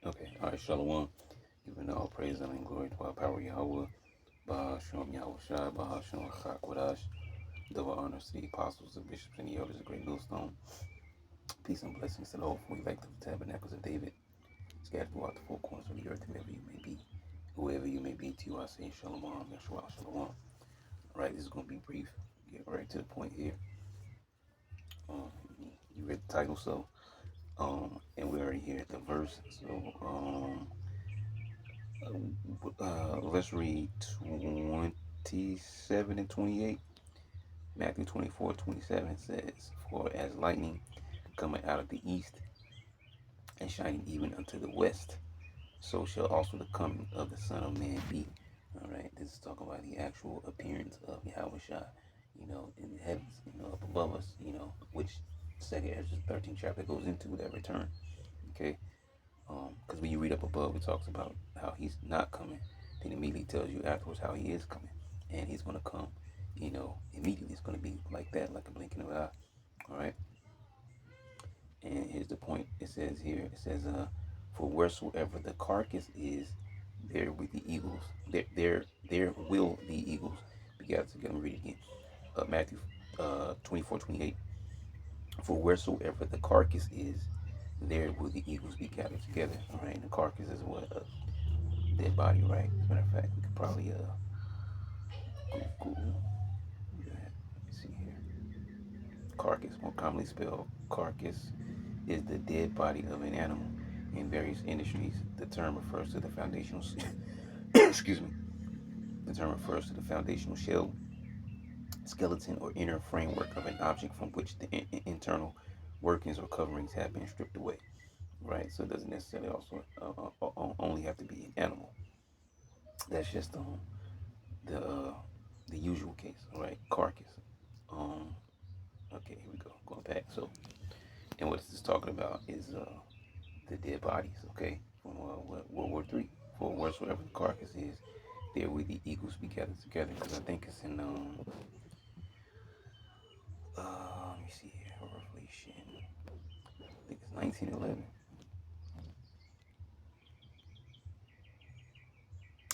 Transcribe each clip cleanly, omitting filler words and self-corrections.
Okay, all right, Shalom. Giving all praise and glory to our power Yahweh. Bahasham Yahweh Shai, Bahasham Chakwadash. Double honors to the apostles, the bishops, and the elders of Great Millstone. Peace and blessings to the whole fully elect of the tabernacles of David, scattered throughout the four corners of the earth, whoever you may be. Whoever you may be, to you I say Shalom, Yeshua, Shalom. All right, this is going to be brief. Get right to the point here. Um, you read the title, so, and we're already here at the verse. So, let's read 27 and 28. Matthew 24:27 says, "For as lightning coming out of the east and shining even unto the west, so shall also the coming of the Son of Man be." All right, this is talking about the actual appearance of Yahweh Shai, in the heavens, up above us, which second Ezra 13 chapter goes into that return. Okay, because when you read up above, it talks about how he's not coming. Then immediately tells you afterwards how he is coming, and he's going to come. Immediately it's going to be like that, like a blinking of an eye. All right. And here's the point. It says here. It says, "For wheresoever the carcass is, there will the eagles. There will the eagles be gathered together." Read it again. Matthew 24:28. "For wheresoever the carcass is, there will the eagles be gathered together." All right. And the carcass is what, dead body, right? As a matter of fact, we could probably Google that. Let me see here. Carcass, more commonly spelled carcass, is the dead body of an animal. In various industries, the term refers to the foundational excuse me. The term refers to the foundational shell, skeleton, or inner framework of an object from which the internal workings or coverings have been stripped away. Right, so it doesn't necessarily also only have to be an animal. That's just the uh, the usual case. All right, carcass. Um, okay, here we go. Going back. So, and what this is talking about is the dead bodies. Okay, from World War III. For wheresoever the carcass is, there will the eagles be gathered together. Because I think it's in let me see here, Revelation. I think it's 1911.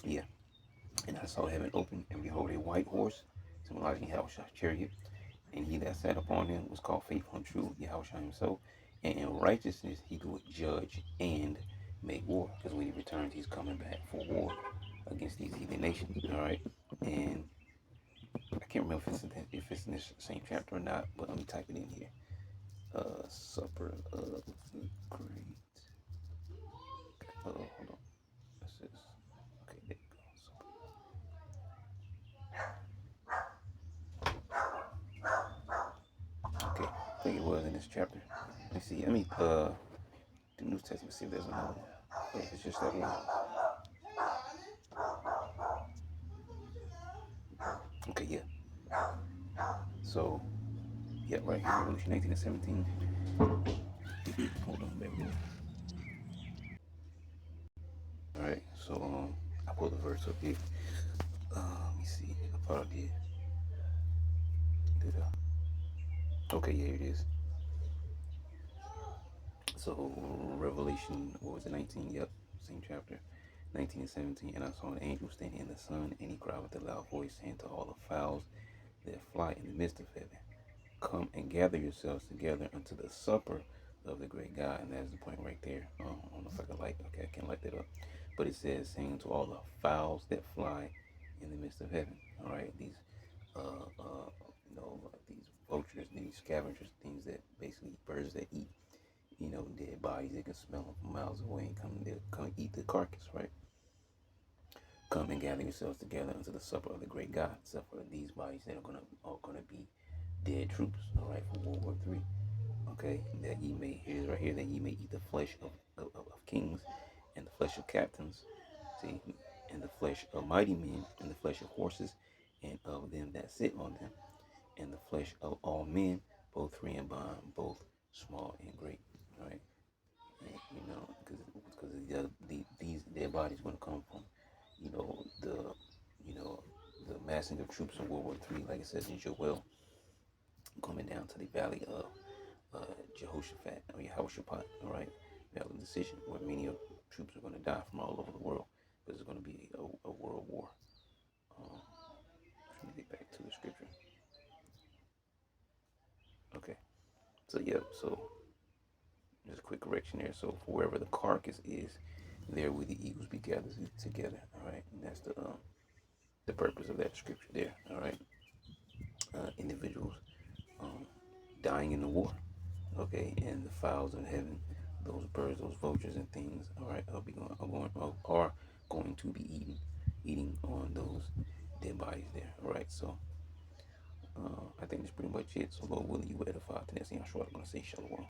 Yeah. And I saw heaven open, and behold, a white horse, symbolizing Yahushua's chariot, and he that sat upon him was called Faithful and True, Yahushua himself. And in righteousness he would judge and make war. Because when he returns, he's coming back for war against these heathen nations. All right. And I can't remember if it's in this same chapter or not, but let me type it in here. Supper of the Great. Hold on. This is okay. There you go. Okay, I think it was in this chapter. Let me see. The New Testament. See if there's another one. Or if it's just that one. Okay, yeah. So, yeah, right here, Revolution 18 and 17. Hold on, there we go. All right, so I pulled the verse up here. Let me see. I thought I did. Did I? Okay, yeah, it is. So Revelation, what was it, 19? Yep, same chapter, 19 and 17. "And I saw an angel standing in the sun, and he cried with a loud voice, saying to all the fowls that fly in the midst of heaven, Come and gather yourselves together unto the supper of the great God." And that's the point right there. I don't know if I can okay, I can't light that up. But it says, saying to all the fowls that fly in the midst of heaven. All right, these, like these vultures, these scavengers, things that basically birds that eat, dead bodies. They can smell them from miles away and they'll come eat the carcass, right? "Come and gather yourselves together unto the supper of the great God." Supper of these bodies that are gonna be dead troops, all right, from World War III. Okay, that ye may, here's right here, that ye may eat the flesh of kings, and the flesh of captains, see, and the flesh of mighty men, and the flesh of horses, and of them that sit on them, and the flesh of all men, both free and bond, both small and great. All right, and, because these dead bodies going to come from, you know, the you know the massing of troops in World War III, like it says in Joel, coming down to the valley of Jehoshaphat or Yehoshaphat, all right, valley of decision, where many of troops are going to die from all over the world because it's going to be a world war. Um, let me get back to the scripture. Okay, so yeah, so just a quick correction there. So for wherever the carcass is, there will the eagles be gathered together. All right, and that's the purpose of that scripture there. All right, individuals um, dying in the war. Okay, and the fowls of heaven, those birds, those vultures, and things. All right, are going to be eating on those dead bodies there. All right, so I think that's pretty much it. So Lord willing, you will edify. To that, I'm sure I'm gonna say shalom.